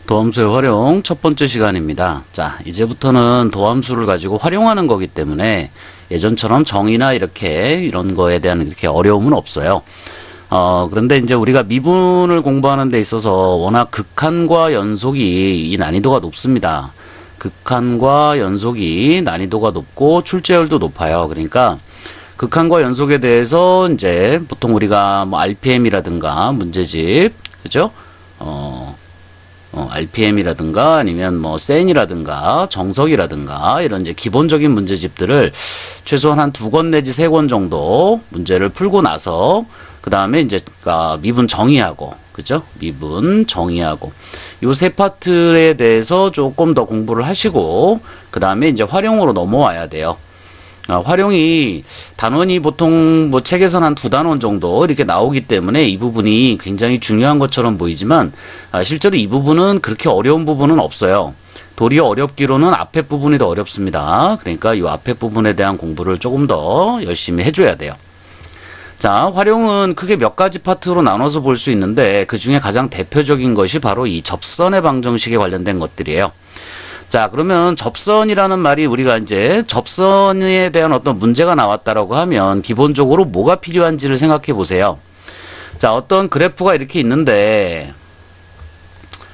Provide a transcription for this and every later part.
도함수의 활용 첫 번째 시간입니다. 자, 이제부터는 도함수를 가지고 활용하는 거기 때문에 예전처럼 정의나 이런 거에 대한 이렇게 어려움은 없어요. 그런데 이제 우리가 미분을 공부하는 데 있어서 워낙 극한과 연속이 이 난이도가 높습니다. 극한과 연속이 난이도가 높고 출제율도 높아요. 그러니까 극한과 연속에 대해서 이제 보통 우리가 뭐 RPM이라든가 문제집, 그죠? RPM이라든가 아니면 뭐 센이라든가 정석이라든가 이런 이제 기본적인 문제집들을 최소한 한 2권 내지 3권 정도 문제를 풀고 나서 그 다음에 이제 미분 정의하고, 그죠? 미분 정의하고 요 세 파트에 대해서 조금 더 공부를 하시고 그 다음에 이제 활용으로 넘어와야 돼요. 활용이 단원이 보통 뭐 책에서는 한 2단원 정도 이렇게 나오기 때문에 이 부분이 굉장히 중요한 것처럼 보이지만 실제로 이 부분은 그렇게 어려운 부분은 없어요. 도리어 어렵기로는 앞에 부분이 더 어렵습니다. 그러니까 이 앞에 부분에 대한 공부를 조금 더 열심히 해줘야 돼요. 자, 활용은 크게 몇 가지 파트로 나눠서 볼 수 있는데 그 중에 가장 대표적인 것이 바로 이 접선의 방정식에 관련된 것들이에요. 자, 그러면 접선이라는 말이 우리가 이제 접선에 대한 어떤 문제가 나왔다라고 하면 기본적으로 뭐가 필요한지를 생각해 보세요. 자, 어떤 그래프가 이렇게 있는데,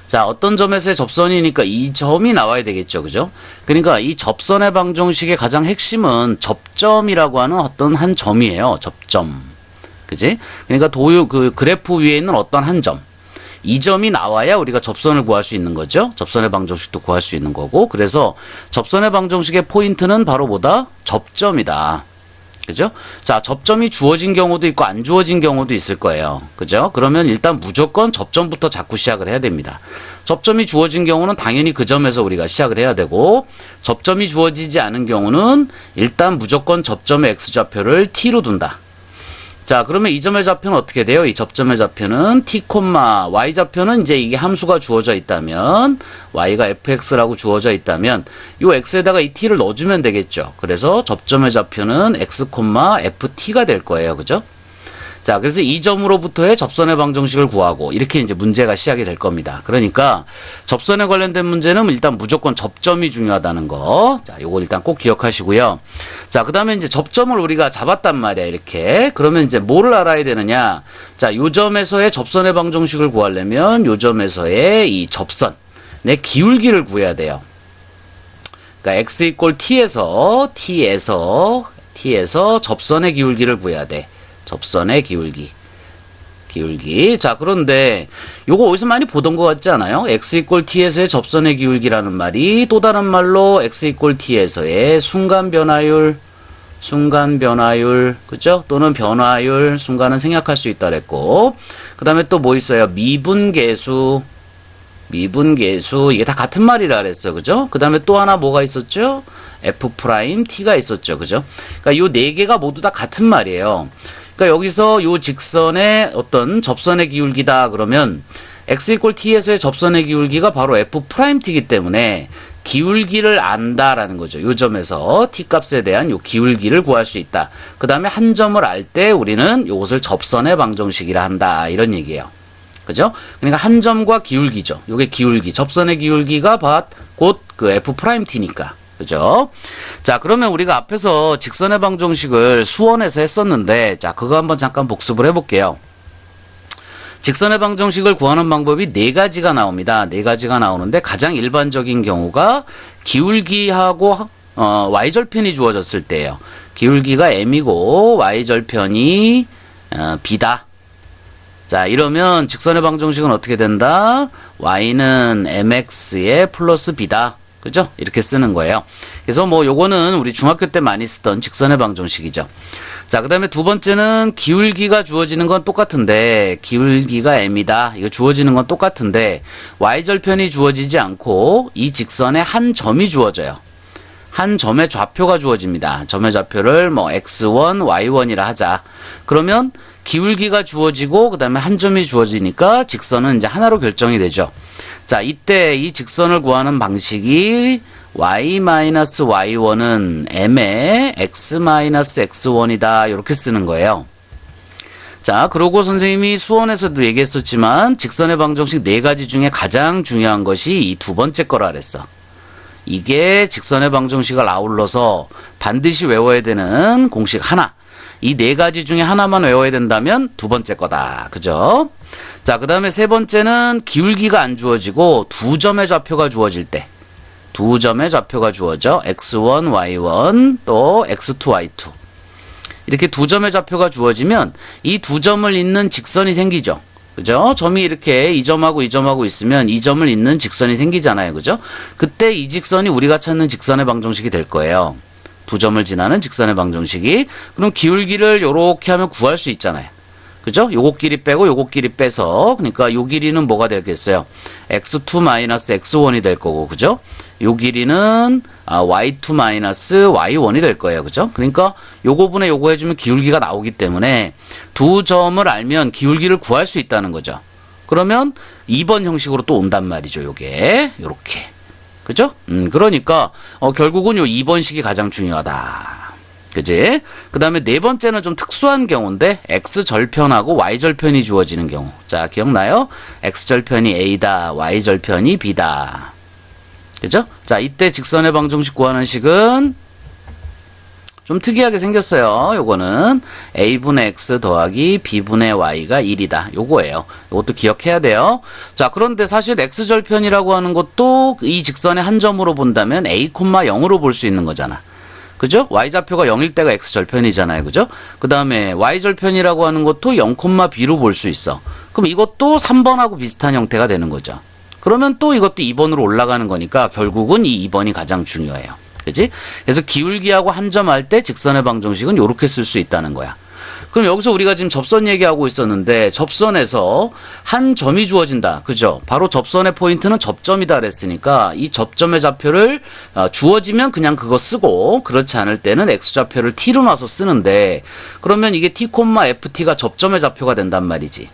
자, 어떤 점에서의 접선이니까 이 점이 나와야 되겠죠. 그죠? 그러니까 이 접선의 방정식의 가장 핵심은 접점이라고 하는 어떤 한 점이에요. 접점. 그지? 그러니까 그래프 위에 있는 어떤 한 점. 이 점이 나와야 우리가 접선을 구할 수 있는 거죠. 접선의 방정식도 구할 수 있는 거고. 그래서 접선의 방정식의 포인트는 바로 뭐다? 접점이다. 그죠? 자, 접점이 주어진 경우도 있고 안 주어진 경우도 있을 거예요. 그죠? 그러면 일단 무조건 접점부터 자꾸 시작을 해야 됩니다. 접점이 주어진 경우는 당연히 그 점에서 우리가 시작을 해야 되고, 접점이 주어지지 않은 경우는 일단 무조건 접점의 x좌표를 t로 둔다. 자, 그러면 이 점의 좌표는 어떻게 돼요? 이 접점의 좌표는 t, y좌표는 이제 이게 함수가 주어져 있다면, y가 fx라고 주어져 있다면, 요 x에다가 이 t를 넣어주면 되겠죠. 그래서 접점의 좌표는 x, ft가 될 거예요. 그죠? 자, 그래서 이 점으로부터의 접선의 방정식을 구하고, 이렇게 이제 문제가 시작이 될 겁니다. 그러니까, 접선에 관련된 문제는 일단 무조건 접점이 중요하다는 거. 자, 요거 일단 꼭 기억하시고요. 자, 그 다음에 이제 접점을 우리가 잡았단 말이야, 이렇게. 그러면 이제 뭐를 알아야 되느냐. 자, 요 점에서의 접선의 방정식을 구하려면, 요 점에서의 이 접선의 기울기를 구해야 돼요. 그러니까 x t에서 접선의 기울기를 구해야 돼. 접선의 기울기. 자, 그런데 요거 어디서 많이 보던 것 같지 않아요? x t에서의 접선의 기울기라는 말이 또 다른 말로 x t에서의 순간 변화율, 그죠? 또는 변화율, 순간은 생략할 수 있다 그랬고, 그 다음에 또 뭐 있어요? 미분계수, 이게 다 같은 말이라 그랬어. 그죠? 그 다음에 또 하나 뭐가 있었죠? f't가 있었죠. 그죠? 그러니까 요 4개가 모두 다 같은 말이에요. 그러니까 여기서 요 직선의 어떤 접선의 기울기다 그러면 x t에서의 접선의 기울기가 바로 f't이기 때문에 기울기를 안다라는 거죠. 요 점에서 t 값에 대한 요 기울기를 구할 수 있다. 그 다음에 한 점을 알 때 우리는 요것을 접선의 방정식이라 한다. 이런 얘기예요. 그죠? 그러니까 한 점과 기울기죠. 요게 기울기. 접선의 기울기가 곧 그 f't니까. 그죠? 자, 그러면 우리가 앞에서 직선의 방정식을 수원에서 했었는데, 자, 그거 한번 잠깐 복습을 해볼게요. 직선의 방정식을 구하는 방법이 4가지가 나옵니다. 4가지가 나오는데, 가장 일반적인 경우가 기울기하고, y절편이 주어졌을 때예요. 기울기가 m이고, y절편이, b다. 자, 이러면 직선의 방정식은 어떻게 된다? y는 mx에 플러스 b다. 그죠? 이렇게 쓰는 거예요. 그래서 뭐 요거는 우리 중학교 때 많이 쓰던 직선의 방정식이죠. 자, 그 다음에 두 번째는 기울기가 주어지는 건 똑같은데, 기울기가 m이다. 이거 주어지는 건 똑같은데, y절편이 주어지지 않고 이 직선에 한 점이 주어져요. 한 점의 좌표가 주어집니다. 점의 좌표를 뭐 x1, y1이라 하자. 그러면 기울기가 주어지고 그 다음에 한 점이 주어지니까 직선은 이제 하나로 결정이 되죠. 자, 이때 이 직선을 구하는 방식이 y-y1은 m의 x-x1이다. 이렇게 쓰는 거예요. 자, 그러고 선생님이 수원에서도 얘기했었지만 직선의 방정식 4가지 중에 가장 중요한 것이 이 두 번째 거라 그랬어. 이게 직선의 방정식을 아울러서 반드시 외워야 되는 공식 하나. 이 4가지 중에 하나만 외워야 된다면 두 번째 거다. 그죠? 자, 그 다음에 세 번째는 기울기가 안 주어지고 두 점의 좌표가 주어질 때. 두 점의 좌표가 주어져. x1, y1, 또 x2, y2. 이렇게 두 점의 좌표가 주어지면 이 두 점을 잇는 직선이 생기죠. 그죠? 점이 이렇게 이 점하고 이 점하고 있으면 이 점을 잇는 직선이 생기잖아요. 그죠? 그때 이 직선이 우리가 찾는 직선의 방정식이 될 거예요. 두 점을 지나는 직선의 방정식이. 그럼 기울기를 요렇게 하면 구할 수 있잖아요. 그죠? 요거 길이 빼고 요거 길이 빼서, 그러니까 요 길이는 뭐가 되겠어요? x2-x1이 될 거고, 그죠? 요 길이는 y2-y1이 될 거예요. 그죠? 그러니까 요거분에 요거 해주면 기울기가 나오기 때문에 두 점을 알면 기울기를 구할 수 있다는 거죠. 그러면 2번 형식으로 또 온단 말이죠. 요게 요렇게. 그죠? 그러니까 결국은 요 2번식이 가장 중요하다. 그지? 그 다음에 네 번째는 좀 특수한 경우인데 x절편하고 y절편이 주어지는 경우. 자, 기억나요? x절편이 a다, y절편이 b다. 그죠? 자, 이때 직선의 방정식 구하는 식은 좀 특이하게 생겼어요. 요거는 a분의 x 더하기 b분의 y가 1이다. 요거예요. 요것도 기억해야 돼요. 자, 그런데 사실 x절편이라고 하는 것도 이 직선의 한 점으로 본다면 a, 0으로 볼 수 있는 거잖아. 그죠? y좌표가 0일 때가 x절편이잖아요. 그죠? 그 다음에 y절편이라고 하는 것도 0, b로 볼 수 있어. 그럼 이것도 3번하고 비슷한 형태가 되는 거죠. 그러면 또 이것도 2번으로 올라가는 거니까 결국은 이 2번이 가장 중요해요. 그치? 그래서 기울기하고 한 점 할 때 직선의 방정식은 이렇게 쓸 수 있다는 거야. 그럼 여기서 우리가 지금 접선 얘기하고 있었는데 접선에서 한 점이 주어진다. 그죠? 바로 접선의 포인트는 접점이다 그랬으니까 이 접점의 좌표를 주어지면 그냥 그거 쓰고 그렇지 않을 때는 x좌표를 t로 놔서 쓰는데 그러면 이게 t, ft가 접점의 좌표가 된단 말이지.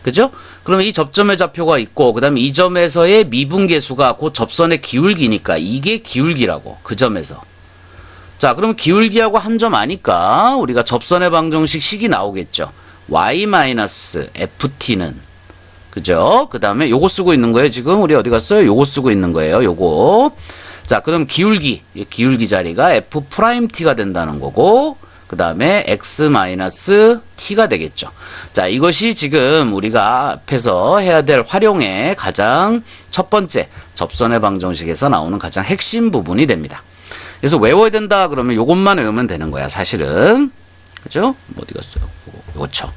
그죠? 그러면 이 접점의 좌표가 있고 그 다음에 이 점에서의 미분계수가 곧 접선의 기울기니까 이게 기울기라고. 그 점에서. 자, 그럼 기울기하고 한 점 아니까 우리가 접선의 방정식 식이 나오겠죠. y-ft는 그죠? 그 다음에 요거 쓰고 있는 거예요. 지금 우리 어디 갔어요? 요거 쓰고 있는 거예요. 요거. 자, 그럼 기울기 자리가 f't가 된다는 거고 그 다음에 x-t가 되겠죠. 자, 이것이 지금 우리가 앞에서 해야 될 활용의 가장 첫 번째 접선의 방정식에서 나오는 가장 핵심 부분이 됩니다. 그래서 외워야 된다 그러면 요것만 외우면 되는 거야, 사실은. 그죠? 어디 갔어요? 요거죠.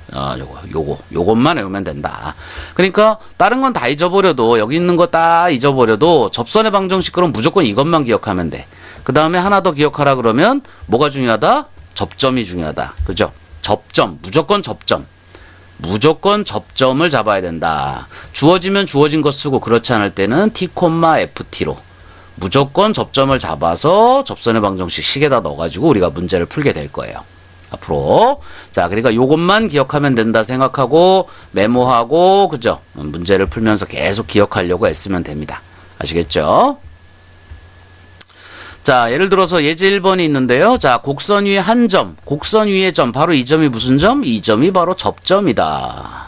요것만 외우면 된다. 그러니까 다른 건 다 잊어버려도 여기 있는 거 다 잊어버려도 접선의 방정식 그럼 무조건 이것만 기억하면 돼. 그 다음에 하나 더 기억하라 그러면 뭐가 중요하다? 접점이 중요하다. 그죠? 접점. 무조건 접점. 무조건 접점을 잡아야 된다. 주어지면 주어진 거 쓰고 그렇지 않을 때는 t, ft로. 무조건 접점을 잡아서 접선의 방정식 식에다 넣어가지고 우리가 문제를 풀게 될 거예요. 앞으로. 자, 그러니까 요것만 기억하면 된다 생각하고 메모하고, 그죠? 문제를 풀면서 계속 기억하려고 애쓰면 됩니다. 아시겠죠? 자, 예를 들어서 예제 1번이 있는데요. 자, 곡선 위에 한 점, 곡선 위의 점, 바로 이 점이 무슨 점? 이 점이 바로 접점이다.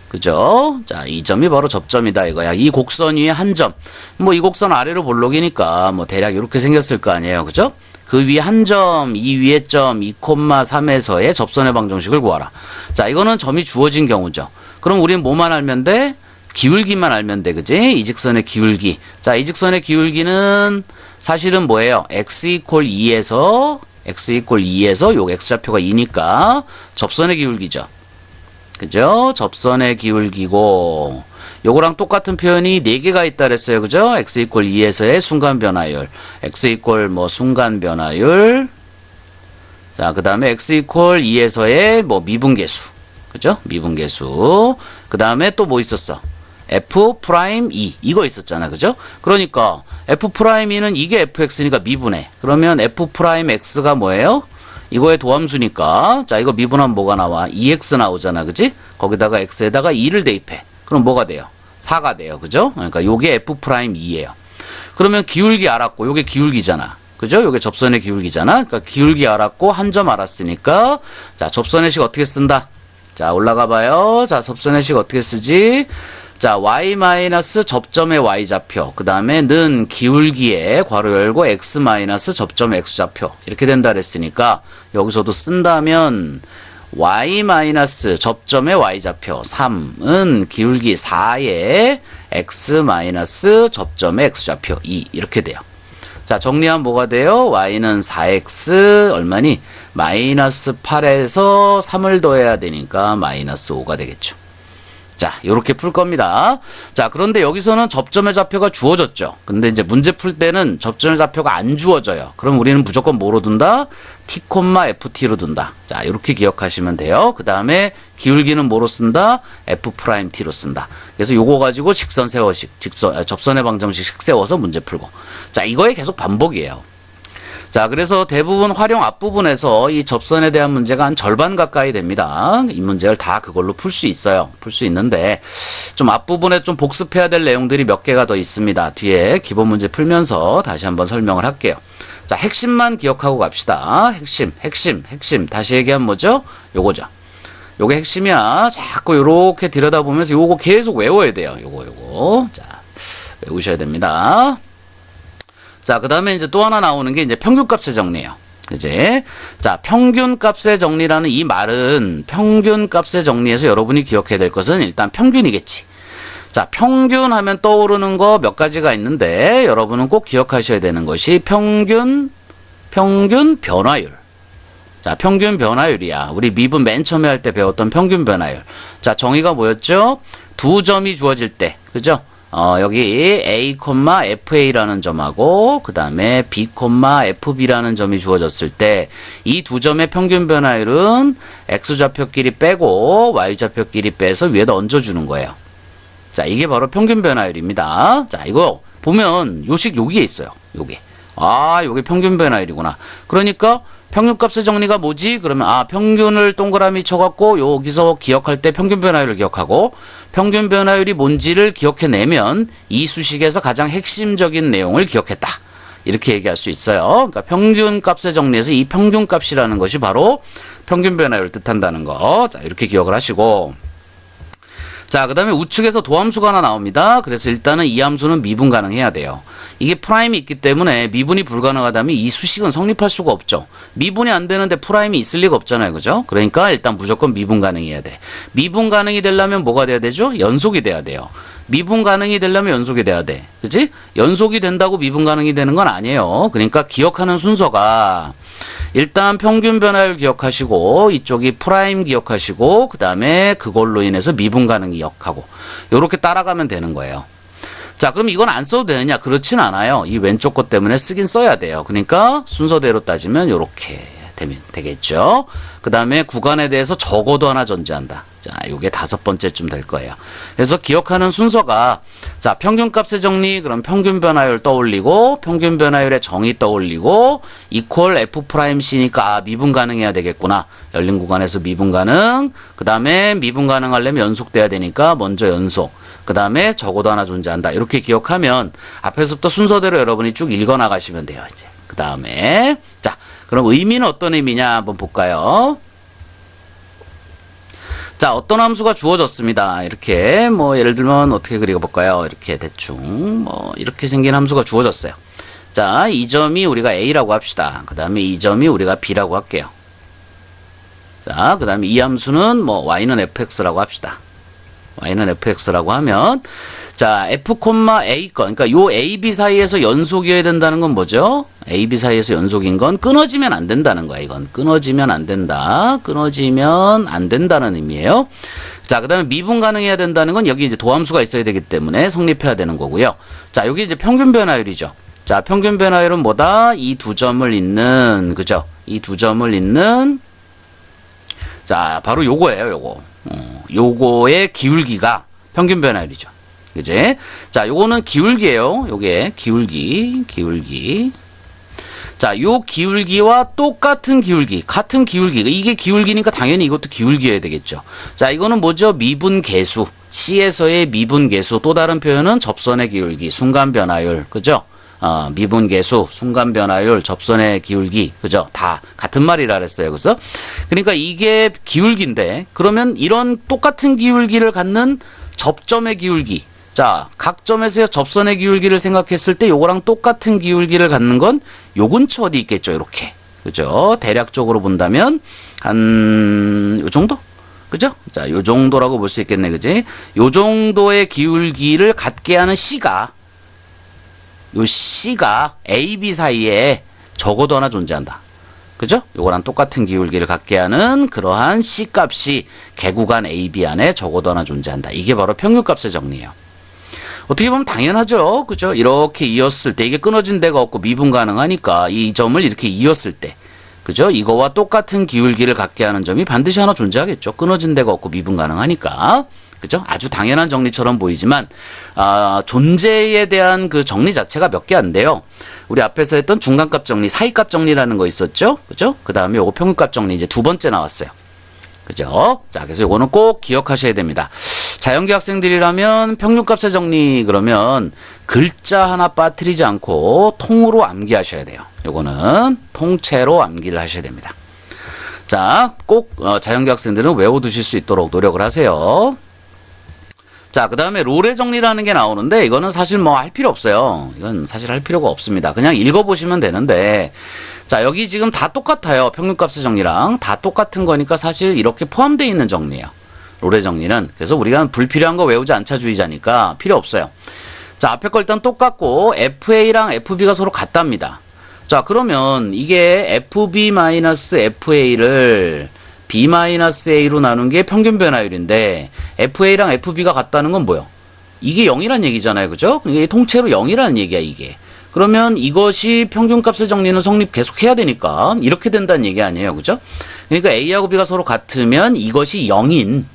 그죠? 자, 이 점이 바로 접점이다 이거야. 이 곡선 위에 한 점. 뭐 이 곡선 아래로 볼록이니까 뭐 대략 이렇게 생겼을 거 아니에요. 그죠? 그 위에 한 점, 이 위에 점, 2,3에서의 접선의 방정식을 구하라. 자, 이거는 점이 주어진 경우죠. 그럼 우리는 뭐만 알면 돼? 기울기만 알면 돼. 그지? 이 직선의 기울기. 자, 이 직선의 기울기는 사실은 뭐예요? x = 2에서 요 x좌표가 2니까 접선의 기울기죠. 그죠? 접선의 기울기고 요거랑 똑같은 표현이 4개가 있다 그랬어요. 그죠? x = 2에서의 순간 변화율. x = 순간 변화율. 자, 그다음에 x = 2에서의 미분계수. 그죠? 미분계수. 그다음에 또 뭐 있었어? f'2 이거 있었잖아. 그죠? 그러니까 f'2는 이게 fx니까 미분해. 그러면 f'x가 뭐예요? 이거의 도함수니까 자, 이거 미분하면 뭐가 나와? 2x 나오잖아. 그지? 거기다가 x에다가 2를 대입해. 그럼 뭐가 돼요? 4가 돼요. 그죠? 그러니까 요게 f'2예요. 그러면 기울기 알았고 요게 기울기잖아. 그죠? 요게 접선의 기울기잖아. 그러니까 기울기 알았고 한 점 알았으니까 자, 접선의 식 어떻게 쓴다? 자, 올라가 봐요. 자, 접선의 식 어떻게 쓰지? 자, y 마이너스 접점의 y좌표, 그 다음에 는 기울기에 괄호 열고 x 마이너스 접점의 x좌표 이렇게 된다 그랬으니까 여기서도 쓴다면 y 마이너스 접점의 y좌표 3은 기울기 4의 x 마이너스 접점의 x좌표 2 이렇게 돼요. 자, 정리하면 뭐가 돼요? y는 4x 얼마니? 마이너스 8에서 3을 더해야 되니까 마이너스 5가 되겠죠. 자, 요렇게 풀 겁니다. 자, 그런데 여기서는 접점의 좌표가 주어졌죠. 근데 이제 문제 풀 때는 접점의 좌표가 안 주어져요. 그럼 우리는 무조건 뭐로 둔다? t, ft로 둔다. 자, 요렇게 기억하시면 돼요. 그 다음에 기울기는 뭐로 쓴다? f't로 쓴다. 그래서 요거 가지고 직선 세워식, 접선의 방정식 식 세워서 문제 풀고. 자, 이거의 계속 반복이에요. 자, 그래서 대부분 활용 앞부분에서 이 접선에 대한 문제가 한 절반 가까이 됩니다. 이 문제를 다 그걸로 풀 수 있어요. 풀 수 있는데 좀 앞부분에 좀 복습해야 될 내용들이 몇 개가 더 있습니다. 뒤에 기본 문제 풀면서 다시 한번 설명을 할게요. 자, 핵심만 기억하고 갑시다. 핵심. 다시 얘기하면 뭐죠? 요거죠. 요게 핵심이야. 자꾸 요렇게 들여다보면서 요거 계속 외워야 돼요. 요거. 자, 외우셔야 됩니다. 자, 그 다음에 이제 또 하나 나오는 게 이제 평균값의 정리예요. 그지? 자, 평균값의 정리라는 이 말은 평균값의 정리에서 여러분이 기억해야 될 것은 일단 평균이겠지. 자, 평균 하면 떠오르는 거 몇 가지가 있는데 여러분은 꼭 기억하셔야 되는 것이 평균 변화율. 자, 평균 변화율이야. 우리 미분 맨 처음에 할 때 배웠던 평균 변화율. 자, 정의가 뭐였죠? 두 점이 주어질 때. 그죠? 여기 A, FA라는 점하고 그 다음에 B, FB라는 점이 주어졌을 때 이 두 점의 평균 변화율은 X좌표끼리 빼고 Y좌표끼리 빼서 위에다 얹어주는 거예요. 자, 이게 바로 평균 변화율입니다. 자, 이거 보면 요식 여기에 있어요. 요게. 아, 요게 평균 변화율이구나. 그러니까 평균값의 정리가 뭐지? 그러면 평균을 동그라미 쳐갖고 여기서 기억할 때 평균 변화율을 기억하고 평균 변화율이 뭔지를 기억해내면 이 수식에서 가장 핵심적인 내용을 기억했다. 이렇게 얘기할 수 있어요. 그러니까 평균값의 정리에서 이 평균값이라는 것이 바로 평균 변화율을 뜻한다는 거. 자, 이렇게 기억을 하시고 자, 그 다음에 우측에서 도함수가 하나 나옵니다. 그래서 일단은 이 함수는 미분 가능해야 돼요. 이게 프라임이 있기 때문에 미분이 불가능하다면 이 수식은 성립할 수가 없죠. 미분이 안 되는데 프라임이 있을 리가 없잖아요. 그죠? 그러니까 일단 무조건 미분 가능해야 돼. 미분 가능이 되려면 뭐가 돼야 되죠? 연속이 돼야 돼요. 미분 가능이 되려면 연속이 돼야 돼. 그치? 연속이 된다고 미분 가능이 되는 건 아니에요. 그러니까 기억하는 순서가 일단 평균 변화율 기억하시고 이쪽이 프라임 기억하시고 그 다음에 그걸로 인해서 미분 가능 기억하고 요렇게 따라가면 되는 거예요. 자, 그럼 이건 안 써도 되느냐? 그렇진 않아요. 이 왼쪽 것 때문에 쓰긴 써야 돼요. 그러니까 순서대로 따지면 요렇게 되면 되겠죠. 그 다음에 구간에 대해서 적어도 하나 존재한다. 자, 요게 5번째쯤 될 거예요. 그래서 기억하는 순서가 자, 평균값의 정리, 그럼 평균 변화율 떠올리고 평균 변화율의 정의 떠올리고 이퀄 F'C니까 미분 가능해야 되겠구나. 열린 구간에서 미분 가능. 그 다음에 미분 가능하려면 연속돼야 되니까 먼저 연속. 그 다음에 적어도 하나 존재한다. 이렇게 기억하면 앞에서부터 순서대로 여러분이 쭉 읽어나가시면 돼요. 이제 그 다음에 자, 그럼 의미는 어떤 의미냐 한번 볼까요? 자, 어떤 함수가 주어졌습니다. 이렇게 뭐 예를 들면 어떻게 그려볼까요? 이렇게 대충 뭐 이렇게 생긴 함수가 주어졌어요. 자, 이 점이 우리가 A라고 합시다. 그 다음에 이 점이 우리가 B라고 할게요. 자, 그 다음에 이 함수는 뭐 Y는 fx라고 합시다. Y는 fx라고 하면 자, f, a 건 그러니까 요 a, b 사이에서 연속이어야 된다는 건 뭐죠? a, b 사이에서 연속인 건 끊어지면 안 된다는 거야. 이건 끊어지면 안 된다. 끊어지면 안 된다는 의미예요. 자, 그다음에 미분 가능해야 된다는 건 여기 이제 도함수가 있어야 되기 때문에 성립해야 되는 거고요. 자, 여기 이제 평균 변화율이죠. 자, 평균 변화율은 뭐다? 이 두 점을 잇는 그죠? 이 두 점을 잇는 자, 바로 요거예요. 요거. 요거의 기울기가 평균 변화율이죠. 그지? 자, 요거는 기울기예요. 요게 기울기. 자, 요 기울기와 똑같은 기울기, 같은 기울기. 이게 기울기니까 당연히 이것도 기울기여야 되겠죠. 자, 이거는 뭐죠? 미분계수. C에서의 미분계수. 또 다른 표현은 접선의 기울기, 순간 변화율. 그죠? 미분계수, 순간변화율, 접선의 기울기, 그죠? 다 같은 말이라 그랬어요. 그래서 그러니까 이게 기울기인데 그러면 이런 똑같은 기울기를 갖는 접점의 기울기. 자, 각 점에서의 접선의 기울기를 생각했을 때 요거랑 똑같은 기울기를 갖는 건 요 근처 어디 있겠죠, 이렇게. 그죠? 대략적으로 본다면 한 요 정도? 그죠? 자, 요 정도라고 볼 수 있겠네, 그지? 요 정도의 기울기를 갖게 하는 C가 A, B 사이에 적어도 하나 존재한다. 그죠? 요거랑 똑같은 기울기를 갖게 하는 그러한 C 값이 개구간 A, B 안에 적어도 하나 존재한다. 이게 바로 평균값의 정리예요. 어떻게 보면 당연하죠. 그죠? 이렇게 이었을 때 이게 끊어진 데가 없고 미분 가능하니까 이 점을 이렇게 이었을 때 그죠? 이거와 똑같은 기울기를 갖게 하는 점이 반드시 하나 존재하겠죠. 끊어진 데가 없고 미분 가능하니까. 그죠? 아주 당연한 정리처럼 보이지만 존재에 대한 그 정리 자체가 몇 개 안 돼요. 우리 앞에서 했던 중간값 정리, 사이값 정리라는 거 있었죠? 그죠? 그 다음에 요거 평균값 정리 이제 두 번째 나왔어요. 그죠? 자, 그래서 요거는 꼭 기억하셔야 됩니다. 자연계 학생들이라면 평균값의 정리 그러면 글자 하나 빠뜨리지 않고 통으로 암기하셔야 돼요. 요거는 통째로 암기를 하셔야 됩니다. 자, 꼭 자연계 학생들은 외워두실 수 있도록 노력을 하세요. 자, 그 다음에 롤의 정리라는 게 나오는데 이거는 사실 뭐 할 필요 없어요. 이건 사실 할 필요가 없습니다. 그냥 읽어보시면 되는데 자, 여기 지금 다 똑같아요. 평균값의 정리랑 다 똑같은 거니까 사실 이렇게 포함되어 있는 정리예요. 롤의 정리는. 그래서 우리가 불필요한 거 외우지 않자주의자니까 필요 없어요. 자, 앞에 거 일단 똑같고 FA랑 FB가 서로 같답니다. 자, 그러면 이게 FB-FA를 B-A로 나눈 게 평균 변화율인데 FA랑 FB가 같다는 건 뭐예요? 이게 0이란 얘기잖아요. 그죠? 이게 통째로 0이라는 얘기야, 이게. 그러면 이것이 평균값의 정리는 성립 계속 해야 되니까 이렇게 된다는 얘기 아니에요. 그죠? 그러니까 A하고 B가 서로 같으면 이것이 0인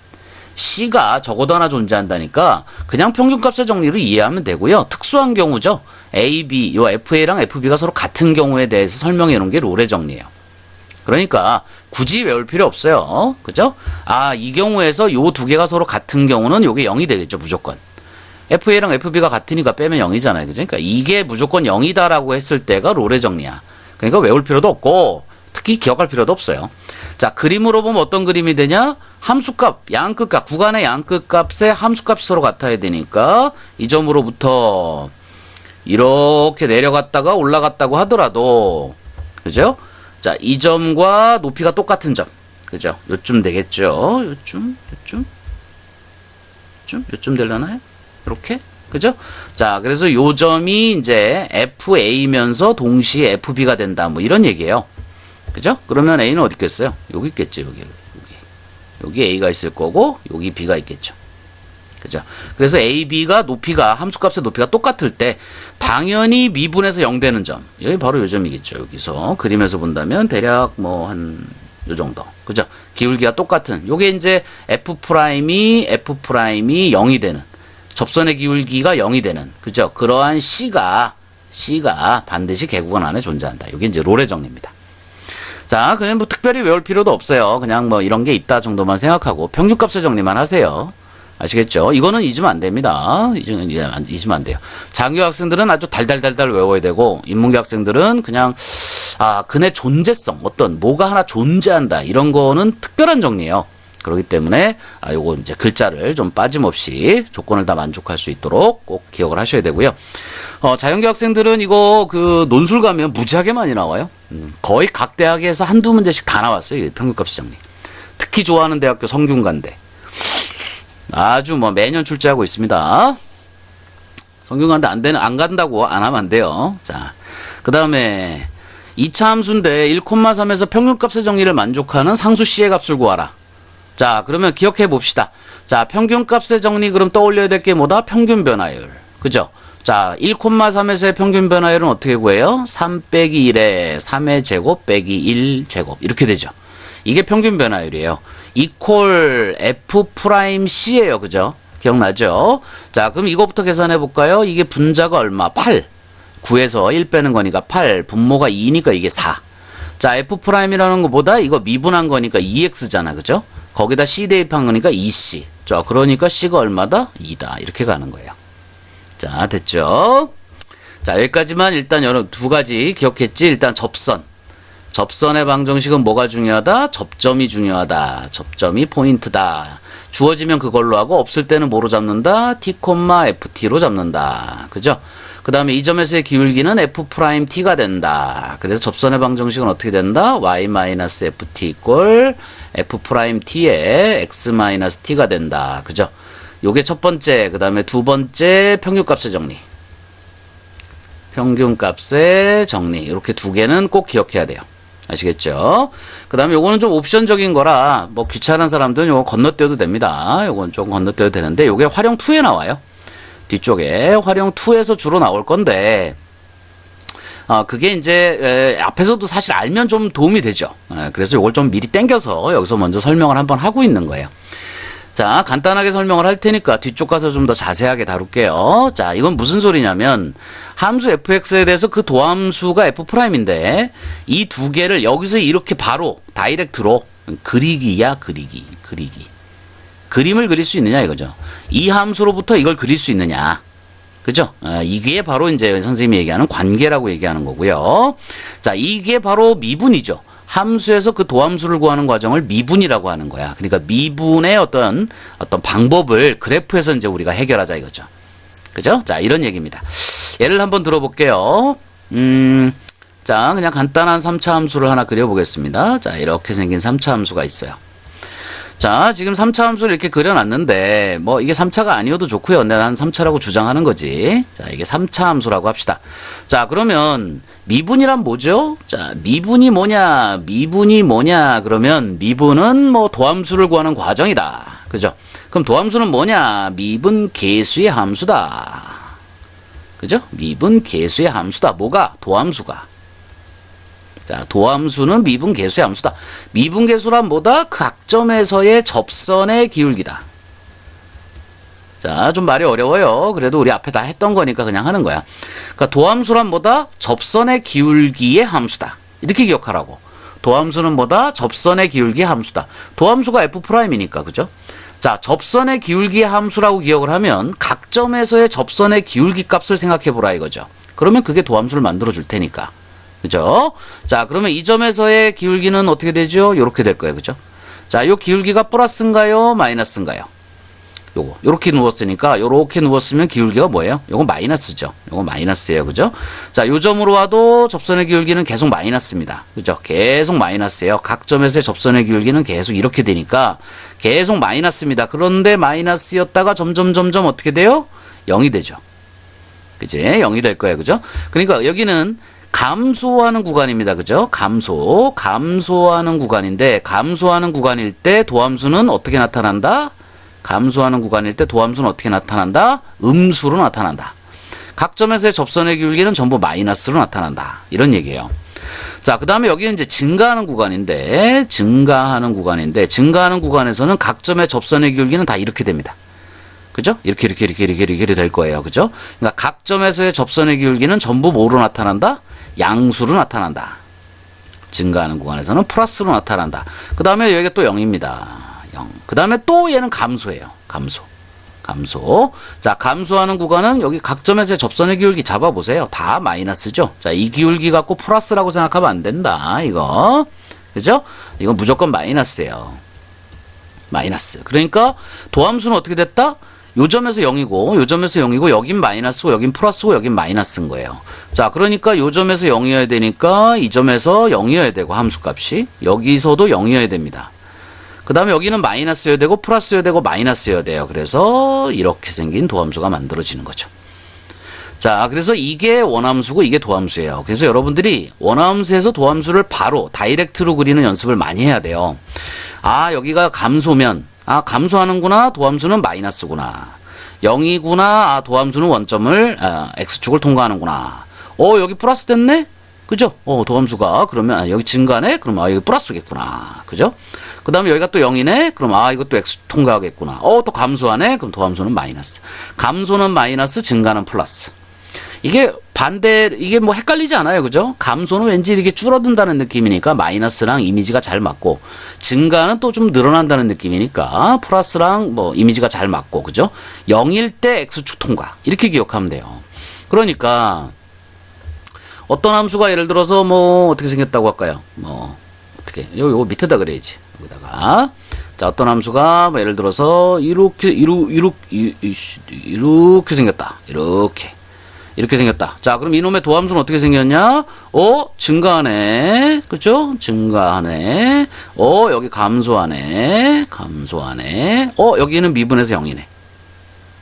C가 적어도 하나 존재한다니까 그냥 평균값의 정리를 이해하면 되고요. 특수한 경우죠. A, B, 요 FA랑 FB가 서로 같은 경우에 대해서 설명해 놓은 게 롤의 정리예요. 그러니까 굳이 외울 필요 없어요. 그죠? 이 경우에서 요 두 개가 서로 같은 경우는 요게 0이 되겠죠, 무조건. FA랑 FB가 같으니까 빼면 0이잖아요. 그죠? 그러니까 이게 무조건 0이다라고 했을 때가 롤의 정리야. 그러니까 외울 필요도 없고 특히 기억할 필요도 없어요. 자, 그림으로 보면 어떤 그림이 되냐? 함수값, 양끝값, 구간의 양끝값의 함수값이 서로 같아야 되니까 이 점으로부터 이렇게 내려갔다가 올라갔다고 하더라도 그죠? 자, 이 점과 높이가 똑같은 점. 그죠? 요쯤 되겠죠? 요쯤 되려나요? 이렇게? 그죠? 자, 그래서 요 점이 이제 FA면서 동시에 FB가 된다. 뭐 이런 얘기예요. 그죠? 그러면 A는 어디 있겠어요? 여기 있겠죠, 여기 A가 있을 거고, 여기 B가 있겠죠. 그죠? 그래서 A, B가 높이가, 함수값의 높이가 똑같을 때, 당연히 미분에서 0 되는 점. 여기 바로 요 점이겠죠, 여기서. 그림에서 본다면, 대략 뭐, 요 정도. 그죠? 기울기가 똑같은. 요게 이제 F'이 0이 되는. 접선의 기울기가 0이 되는. 그죠? 그러한 C가 반드시 개구간 안에 존재한다. 요게 이제 롤의 정리입니다. 자, 그냥 뭐 특별히 외울 필요도 없어요. 그냥 뭐 이런 게 있다 정도만 생각하고 평균값의 정리만 하세요. 아시겠죠? 이거는 잊으면 안 됩니다. 잊으면 안 돼요. 장교 학생들은 아주 달달달달 외워야 되고 인문계 학생들은 그냥 그네 존재성, 뭐가 하나 존재한다. 이런 거는 특별한 정리예요. 그렇기 때문에 요거 이제 글자를 좀 빠짐없이 조건을 다 만족할 수 있도록 꼭 기억을 하셔야 되고요. 자연계 학생들은 이거 그 논술 가면 무지하게 많이 나와요. 거의 각 대학에서 한두 문제씩 다 나왔어요. 평균값 정리. 특히 좋아하는 대학교 성균관대. 아주 뭐 매년 출제하고 있습니다. 성균관대 안 간다고 안 하면 안 돼요. 자, 그 다음에 2차 함수인데 1,3에서 평균값의 정리를 만족하는 상수 C의 값을 구하라. 자, 그러면 기억해 봅시다. 자, 평균값의 정리 그럼 떠올려야 될 게 뭐다? 평균 변화율. 그죠? 자, 1,3에서의 평균 변화율은 어떻게 구해요? 3 빼기 1에 3의 제곱 빼기 1 제곱. 이렇게 되죠. 이게 평균 변화율이에요. 이퀄 F'C예요. 그죠? 기억나죠? 자, 그럼 이거부터 계산해 볼까요? 이게 분자가 얼마? 8. 9에서 1 빼는 거니까 8. 분모가 2니까 이게 4. 자, F'이라는 거보다 이거 미분한 거니까 2x잖아. 그죠? 거기다 C 대입한 거니까 2C. 자, 그러니까 C가 얼마다? 2다. 이렇게 가는 거예요. 자, 됐죠? 자, 여기까지만 일단 여러 두 가지 기억했지? 일단 접선의 방정식은 뭐가 중요하다? 접점이 중요하다. 접점이 포인트다. 주어지면 그걸로 하고 없을 때는 뭐로 잡는다? t, ft로 잡는다. 그죠? 그 다음에 이 점에서의 기울기는 f't가 된다. 그래서 접선의 방정식은 어떻게 된다? y-ft 이꼴 f't의 x-t가 된다. 그죠? 요게 첫 번째, 그 다음에 두 번째 평균값의 정리. 평균값의 정리. 이렇게 두 개는 꼭 기억해야 돼요. 아시겠죠? 그 다음에 요거는 좀 옵션적인 거라, 뭐 귀찮은 사람들은 요거 건너뛰어도 됩니다. 요건 좀 건너뛰어도 되는데, 요게 활용 2에 나와요. 뒤쪽에 활용 2에서 주로 나올 건데, 그게 이제, 앞에서도 사실 알면 좀 도움이 되죠. 그래서 요걸 좀 미리 땡겨서 여기서 먼저 설명을 한번 하고 있는 거예요. 자, 간단하게 설명을 할 테니까 뒤쪽 가서 좀 더 자세하게 다룰게요. 자, 이건 무슨 소리냐면 함수 fx에 대해서 그 도함수가 f'인데 이 두 개를 여기서 이렇게 바로 다이렉트로 그리기야, 그리기. 그림을 그릴 수 있느냐 이거죠. 이 함수로부터 이걸 그릴 수 있느냐. 그죠? 이게 바로 이제 선생님이 얘기하는 관계라고 얘기하는 거고요. 자, 이게 바로 미분이죠. 함수에서 그 도함수를 구하는 과정을 미분이라고 하는 거야. 그러니까 미분의 어떤 방법을 그래프에서 이제 우리가 해결하자 이거죠. 그죠? 자, 이런 얘기입니다. 예를 한번 들어볼게요. 자, 그냥 간단한 3차 함수를 하나 그려보겠습니다. 자, 이렇게 생긴 3차 함수가 있어요. 자, 지금 3차 함수를 이렇게 그려놨는데, 뭐, 이게 3차가 아니어도 좋고요. 근데 난 3차라고 주장하는 거지. 자, 이게 3차 함수라고 합시다. 자, 그러면, 미분이란 뭐죠? 자, 미분이 뭐냐? 그러면, 미분은 뭐, 도함수를 구하는 과정이다. 그죠? 그럼 도함수는 뭐냐? 미분 계수의 함수다. 그죠? 미분 계수의 함수다. 뭐가? 도함수가. 자, 도함수는 미분계수의 함수다. 미분계수란 뭐다? 각점에서의 접선의 기울기다. 자, 좀 말이 어려워요. 그래도 우리 앞에 다 했던 거니까 그냥 하는 거야. 그러니까 도함수란 뭐다? 접선의 기울기의 함수다. 이렇게 기억하라고. 도함수는 뭐다? 접선의 기울기의 함수다. 도함수가 f'이니까, 그죠? 자, 접선의 기울기의 함수라고 기억을 하면 각점에서의 접선의 기울기 값을 생각해보라 이거죠. 그러면 그게 도함수를 만들어 줄 테니까. 그죠? 자, 그러면 이 점에서의 기울기는 어떻게 되죠? 요렇게 될 거예요. 그죠? 자, 요 기울기가 플러스인가요? 마이너스인가요? 요거. 요렇게 누웠으니까, 요렇게 누웠으면 기울기가 뭐예요? 요거 마이너스죠. 요거 마이너스예요. 그죠? 자, 요 점으로 와도 접선의 기울기는 계속 마이너스입니다. 그죠? 계속 마이너스예요. 각 점에서의 접선의 기울기는 계속 이렇게 되니까 계속 마이너스입니다. 그런데 마이너스였다가 점점 어떻게 돼요? 0이 되죠. 그지? 0이 될 거예요. 그죠? 그러니까 여기는 감소하는 구간입니다. 그죠? 감소하는 구간인데, 감소하는 구간일 때 도함수는 어떻게 나타난다? 감소하는 구간일 때 도함수는 어떻게 나타난다? 음수로 나타난다. 각 점에서의 접선의 기울기는 전부 마이너스로 나타난다. 이런 얘기예요. 자, 그 다음에 여기는 이제 증가하는 구간인데, 증가하는 구간에서는 각 점의 접선의 기울기는 다 이렇게 됩니다. 그죠? 이렇게 될 거예요. 그죠? 그러니까 각 점에서의 접선의 기울기는 전부 뭐로 나타난다? 양수로 나타난다. 증가하는 구간에서는 플러스로 나타난다. 그 다음에 여기가 또 0입니다. 0. 그 다음에 또 얘는 감소예요. 감소. 자, 감소하는 구간은 여기 각점에서의 접선의 기울기 잡아보세요. 다 마이너스죠? 자, 이 기울기 갖고 플러스라고 생각하면 안 된다. 이거. 그죠? 이건 무조건 마이너스예요. 마이너스. 그러니까 도함수는 어떻게 됐다? 요 점에서 0이고, 요 점에서 0이고, 여긴 마이너스고, 여긴 플러스고, 여긴 마이너스인 거예요. 자, 그러니까 요 점에서 0이어야 되니까, 이 점에서 0이어야 되고, 함수값이. 여기서도 0이어야 됩니다. 그 다음에 여기는 마이너스여야 되고, 플러스여야 되고, 마이너스여야 돼요. 그래서, 이렇게 생긴 도함수가 만들어지는 거죠. 자, 그래서 이게 원함수고, 이게 도함수예요. 그래서 여러분들이 원함수에서 도함수를 바로, 다이렉트로 그리는 연습을 많이 해야 돼요. 아, 여기가 감소면, 아, 감소하는구나. 도함수는 마이너스구나. 0이구나. 아, 도함수는 원점을, x축을 통과하는구나. 여기 플러스 됐네? 그죠? 도함수가, 그러면, 여기 증가네? 그럼, 여기 플러스겠구나. 그죠? 그 다음에 여기가 또 0이네? 그럼, 이것도 x 통과하겠구나. 또 감소하네? 그럼 도함수는 마이너스. 감소는 마이너스, 증가는 플러스. 이게 이게 뭐 헷갈리지 않아요. 그죠? 감소는 왠지 이렇게 줄어든다는 느낌이니까 마이너스랑 이미지가 잘 맞고, 증가는 또 좀 늘어난다는 느낌이니까 플러스랑 뭐 이미지가 잘 맞고, 그죠? 0일 때 x축 통과. 이렇게 기억하면 돼요. 그러니까 어떤 함수가 예를 들어서 뭐 어떻게 생겼다고 할까요? 뭐 어떻게 요거 밑에다 그래야지. 여기다가 자 어떤 함수가 뭐 예를 들어서 이렇게 생겼다. 이렇게 생겼다. 자, 그럼 이놈의 도함수는 어떻게 생겼냐? 증가하네. 그죠? 증가하네. 여기 감소하네. 여기는 미분에서 0이네.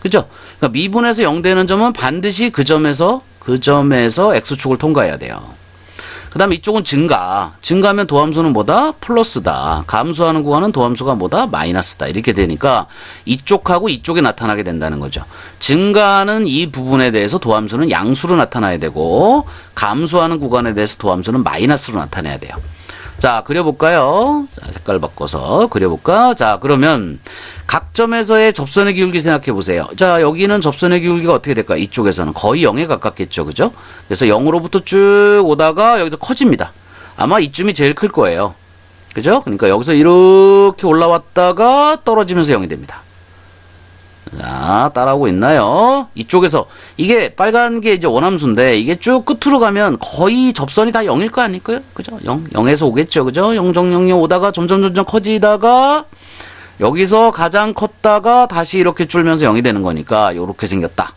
그죠? 그러니까 미분에서 0 되는 점은 반드시 그 점에서 x축을 통과해야 돼요. 그 다음에 이쪽은 증가하면 도함수는 뭐다? 플러스다. 감소하는 구간은 도함수가 뭐다? 마이너스다. 이렇게 되니까 이쪽하고 이쪽에 나타나게 된다는 거죠. 증가하는 이 부분에 대해서 도함수는 양수로 나타나야 되고 감소하는 구간에 대해서 도함수는 마이너스로 나타내야 돼요. 자, 그려볼까요? 자, 색깔 바꿔서 그려볼까? 자, 그러면 각 점에서의 접선의 기울기 생각해 보세요. 자, 여기는 접선의 기울기가 어떻게 될까요? 이쪽에서는 거의 0에 가깝겠죠. 그죠? 그래서 0으로부터 쭉 오다가 여기서 커집니다. 아마 이쯤이 제일 클 거예요. 그죠? 그러니까 여기서 이렇게 올라왔다가 떨어지면서 0이 됩니다. 자, 따라오고 있나요? 이쪽에서 이게 빨간 게 이제 원함수인데 이게 쭉 끝으로 가면 거의 접선이 다 0일 거 아닐까요? 그죠? 0에서 오겠죠. 그죠? 0.00 오다가 점점 커지다가 여기서 가장 컸다가 다시 이렇게 줄면서 0이 되는 거니까 요렇게 생겼다.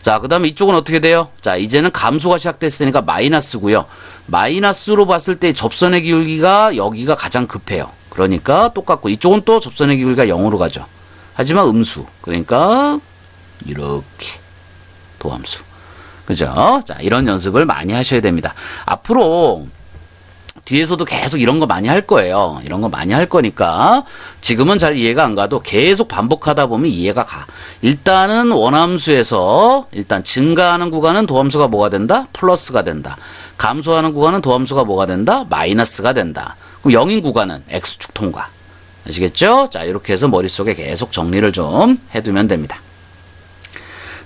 자, 그 다음에 이쪽은 어떻게 돼요? 자, 이제는 감소가 시작됐으니까 마이너스고요. 마이너스로 봤을 때 접선의 기울기가 여기가 가장 급해요. 그러니까 똑같고 이쪽은 또 접선의 기울기가 0으로 가죠. 하지만 음수. 그러니까 이렇게 도함수. 그죠? 자, 이런 연습을 많이 하셔야 됩니다. 앞으로 뒤에서도 계속 이런 거 많이 할 거예요. 이런 거 많이 할 거니까 지금은 잘 이해가 안 가도 계속 반복하다 보면 이해가 가. 일단은 원함수에서 일단 증가하는 구간은 도함수가 뭐가 된다? 플러스가 된다. 감소하는 구간은 도함수가 뭐가 된다? 마이너스가 된다. 그럼 0인 구간은 x축 통과. 아시겠죠? 자, 이렇게 해서 머릿속에 계속 정리를 좀 해두면 됩니다.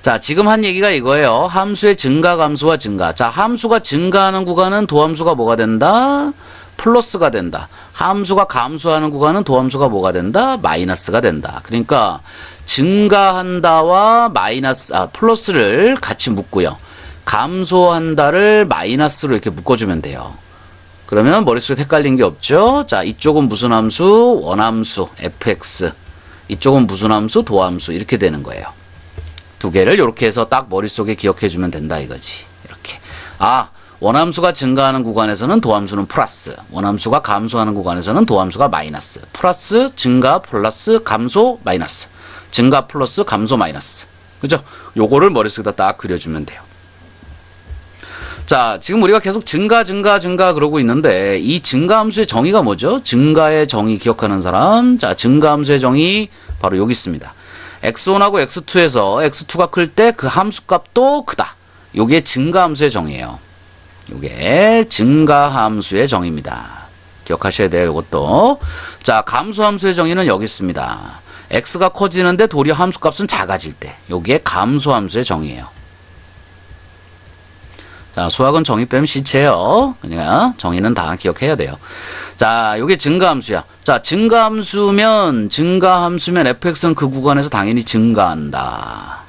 자, 지금 한 얘기가 이거예요. 함수의 증가, 감소와 증가. 자, 함수가 증가하는 구간은 도함수가 뭐가 된다? 플러스가 된다. 함수가 감소하는 구간은 도함수가 뭐가 된다? 마이너스가 된다. 그러니까 증가한다와 플러스를 같이 묶고요. 감소한다를 마이너스로 이렇게 묶어주면 돼요. 그러면 머릿속에 헷갈린 게 없죠? 자, 이쪽은 무슨 함수? 원함수, fx. 이쪽은 무슨 함수? 도함수. 이렇게 되는 거예요. 두 개를 이렇게 해서 딱 머릿속에 기억해주면 된다 이거지. 이렇게. 원함수가 증가하는 구간에서는 도함수는 플러스. 원함수가 감소하는 구간에서는 도함수가 마이너스. 플러스, 증가, 플러스, 감소, 마이너스. 증가, 플러스, 감소, 마이너스. 그죠? 요거를 머릿속에다 딱 그려주면 돼요. 자, 지금 우리가 계속 증가 그러고 있는데 이 증가함수의 정의가 뭐죠? 증가의 정의 기억하는 사람. 자, 증가함수의 정의 바로 여기 있습니다. x1하고 x2에서 x2가 클 때 그 함수값도 크다. 요게 증가함수의 정의예요. 요게 증가함수의 정의입니다. 기억하셔야 돼요, 요것도. 자, 감소함수의 정의는 여기 있습니다. x가 커지는데 도리어 함수값은 작아질 때. 요게 감소함수의 정의예요. 자, 수학은 정의 빼면 시체예요. 그러니까 정의는 다 기억해야 돼요. 자, 요게 증가함수야. 자, 증가함수면 fx는 그 구간에서 당연히 증가한다.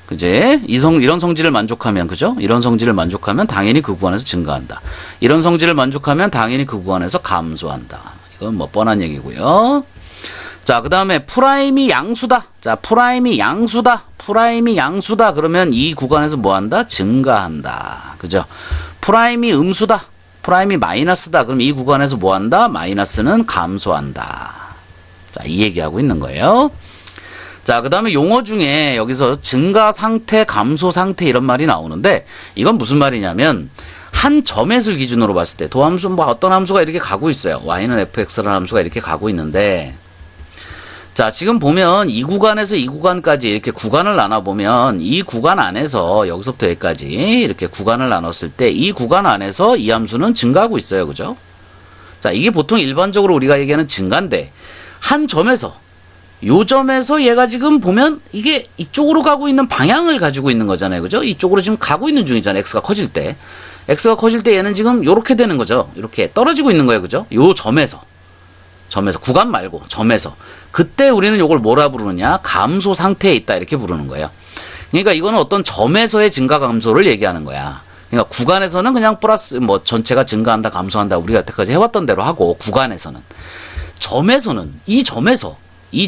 그지? 이런 성질을 만족하면, 그죠? 이런 성질을 만족하면 당연히 그 구간에서 증가한다. 이런 성질을 만족하면 당연히 그 구간에서 감소한다. 이건 뭐 뻔한 얘기고요. 자, 그 다음에 프라임이 양수다. 자, 프라임이 양수다. 그러면 이 구간에서 뭐 한다? 증가한다. 그죠? 프라임이 음수다. 프라임이 마이너스다. 그럼 이 구간에서 뭐 한다? 마이너스는 감소한다. 자, 이 얘기하고 있는 거예요. 자, 그 다음에 용어 중에 여기서 증가 상태, 감소 상태 이런 말이 나오는데 이건 무슨 말이냐면 한 점에서 기준으로 봤을 때 도함수 뭐 어떤 함수가 이렇게 가고 있어요. y는 fx라는 함수가 이렇게 가고 있는데 자, 지금 보면 이 구간에서 이 구간까지 이렇게 구간을 나눠보면 이 구간 안에서 여기서부터 여기까지 이렇게 구간을 나눴을 때 이 구간 안에서 이 함수는 증가하고 있어요. 그죠? 자, 이게 보통 일반적으로 우리가 얘기하는 증가인데 한 점에서 요 점에서 얘가 지금 보면 이게 이쪽으로 가고 있는 방향을 가지고 있는 거잖아요. 그죠? 이쪽으로 지금 가고 있는 중이잖아요. x가 커질 때. x가 커질 때 얘는 지금 요렇게 되는 거죠. 이렇게 떨어지고 있는 거예요. 그죠? 요 점에서 구간 말고 점에서 그때 우리는 요걸 뭐라 부르느냐? 감소 상태에 있다 이렇게 부르는 거예요. 그러니까 이거는 어떤 점에서의 증가 감소를 얘기하는 거야. 그러니까 구간에서는 그냥 플러스 뭐 전체가 증가한다 감소한다 우리가 여태까지 해왔던 대로 하고 구간에서는 이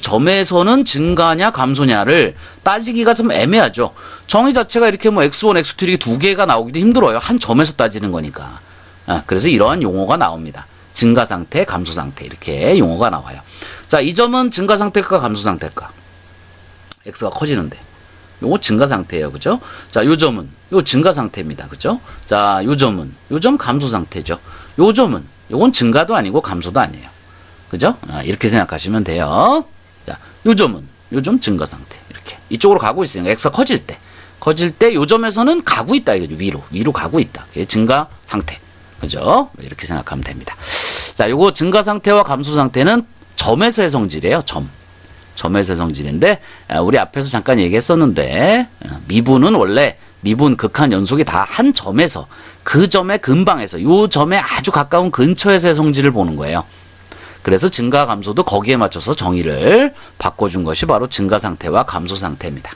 점에서는 증가냐 감소냐를 따지기가 좀 애매하죠. 정의 자체가 이렇게 뭐 x1, x2 이렇게 두 개가 나오기도 힘들어요. 한 점에서 따지는 거니까. 그래서 이러한 용어가 나옵니다. 증가 상태, 감소 상태 이렇게 용어가 나와요. 자, 이 점은 증가 상태일까 감소 상태일까? x가 커지는데. 요거 증가 상태예요. 그죠? 자, 요 점은 요 증가 상태입니다. 그죠? 자, 요 점 감소 상태죠. 요 점은 요건 증가도 아니고 감소도 아니에요. 그죠? 이렇게 생각하시면 돼요. 자, 요 점 증가 상태. 이렇게. 이쪽으로 가고 있으니까 x가 커질 때 요 점에서는 가고 있다. 이거죠. 위로 가고 있다. 그게 증가 상태. 그죠? 이렇게 생각하면 됩니다. 자, 요거 증가 상태와 감소 상태는 점에서의 성질이에요. 점에서의 성질인데, 우리 앞에서 잠깐 얘기했었는데, 미분은 원래 미분 극한 연속이 다 한 점에서, 그 점의 근방에서, 요 점에 아주 가까운 근처에서의 성질을 보는 거예요. 그래서 증가 감소도 거기에 맞춰서 정의를 바꿔준 것이 바로 증가 상태와 감소 상태입니다.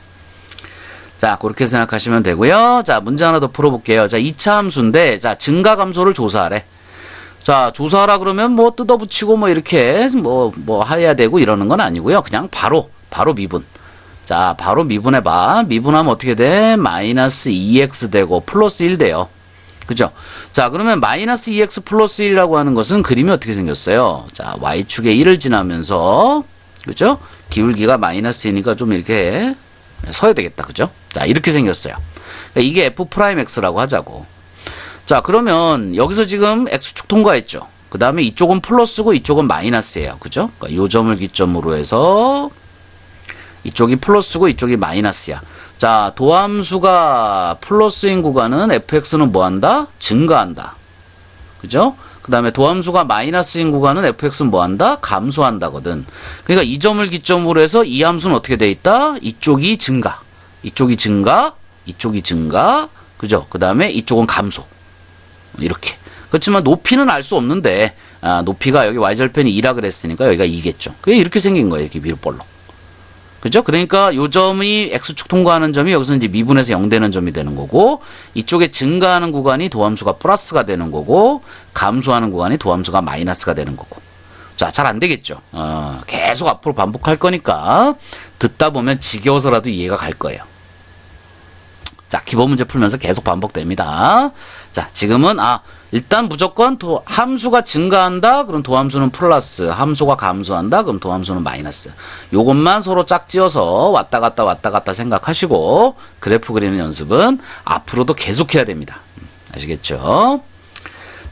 자, 그렇게 생각하시면 되고요. 자, 문제 하나 더 풀어볼게요. 자, 2차 함수인데, 자, 증가 감소를 조사하래. 자, 조사하라 그러면 뭐 뜯어붙이고 뭐 이렇게 뭐 해야 되고 이러는 건 아니고요. 그냥 바로 미분. 자, 바로 미분해봐. 미분하면 어떻게 돼? 마이너스 2x 되고 플러스 1 돼요. 그죠? 자, 그러면 마이너스 2x 플러스 1이라고 하는 것은 그림이 어떻게 생겼어요? 자, y축에 1을 지나면서, 그죠? 기울기가 마이너스이니까 좀 이렇게 서야 되겠다. 그죠? 자, 이렇게 생겼어요. 그러니까 이게 f'x라고 하자고. 자, 그러면 여기서 지금 x축 통과했죠? 그 다음에 이쪽은 플러스고 이쪽은 마이너스예요. 그죠? 그러니까 요 점을 기점으로 해서 이쪽이 플러스고 이쪽이 마이너스야. 자, 도함수가 플러스인 구간은 fx는 뭐한다? 증가한다. 그죠? 그 다음에 도함수가 마이너스인 구간은 fx는 뭐한다? 감소한다거든. 그러니까 이 점을 기점으로 해서 이 함수는 어떻게 돼 있다? 이쪽이 증가. 이쪽이 증가. 그죠? 그 다음에 이쪽은 감소. 이렇게. 그렇지만 높이는 알 수 없는데, 높이가 여기 y절편이 2라 그랬으니까 여기가 2겠죠. 그게 이렇게 생긴 거예요. 이렇게 밀볼록. 그죠? 그러니까 요 점이 x축 통과하는 점이 여기서 이제 미분에서 0 되는 점이 되는 거고, 이쪽에 증가하는 구간이 도함수가 플러스가 되는 거고, 감소하는 구간이 도함수가 마이너스가 되는 거고. 자, 잘 안 되겠죠? 계속 앞으로 반복할 거니까, 듣다 보면 지겨워서라도 이해가 갈 거예요. 자, 기본 문제 풀면서 계속 반복됩니다. 자, 지금은, 일단 무조건 함수가 증가한다? 그럼 도함수는 플러스. 함수가 감소한다? 그럼 도함수는 마이너스. 요것만 서로 짝지어서 왔다 갔다 생각하시고, 그래프 그리는 연습은 앞으로도 계속해야 됩니다. 아시겠죠?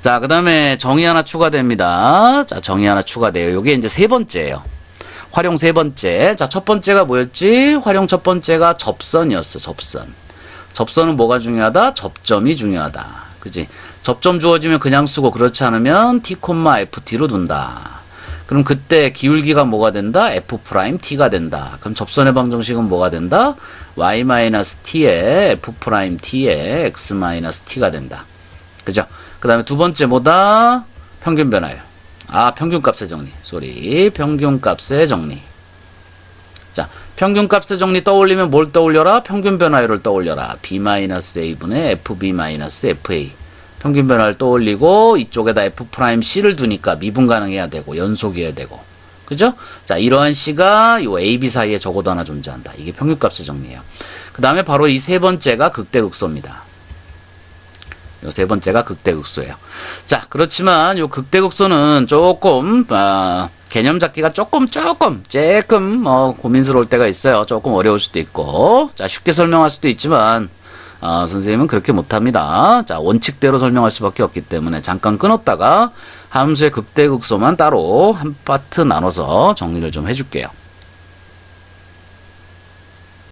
자, 그 다음에 정의 하나 추가됩니다. 자, 정의 하나 추가돼요. 요게 이제 세 번째예요. 활용 세 번째. 자, 첫 번째가 뭐였지? 활용 첫 번째가 접선이었어, 접선. 접선은 뭐가 중요하다? 접점이 중요하다. 그지? 접점 주어지면 그냥 쓰고 그렇지 않으면 t, ft로 둔다. 그럼 그때 기울기가 뭐가 된다? f't가 된다. 그럼 접선의 방정식은 뭐가 된다? y-t에 f't에 x-t가 된다. 그죠? 그 다음에 두 번째 뭐다? 평균 변화요. 평균값의 정리. 평균값의 정리. 자, 평균값의 정리 떠올리면 뭘 떠올려라? 평균 변화율을 떠올려라. b-a분의 fb-fa. 평균 변화를 떠올리고 이쪽에다 f'c를 두니까 미분 가능해야 되고 연속이어야 되고. 그죠? 자, 이러한 C가 요 A, B 사이에 적어도 하나 존재한다. 이게 평균값의 정리예요. 그 다음에 바로 이 세 번째가 극대극소입니다. 요 세 번째가 극대극소예요. 자, 그렇지만 요 극대극소는 조금 개념 잡기가 조금 고민스러울 때가 있어요. 조금 어려울 수도 있고. 자, 쉽게 설명할 수도 있지만 선생님은 그렇게 못합니다. 자, 원칙대로 설명할 수밖에 없기 때문에 잠깐 끊었다가 함수의 극대극소만 따로 한 파트 나눠서 정리를 좀 해줄게요.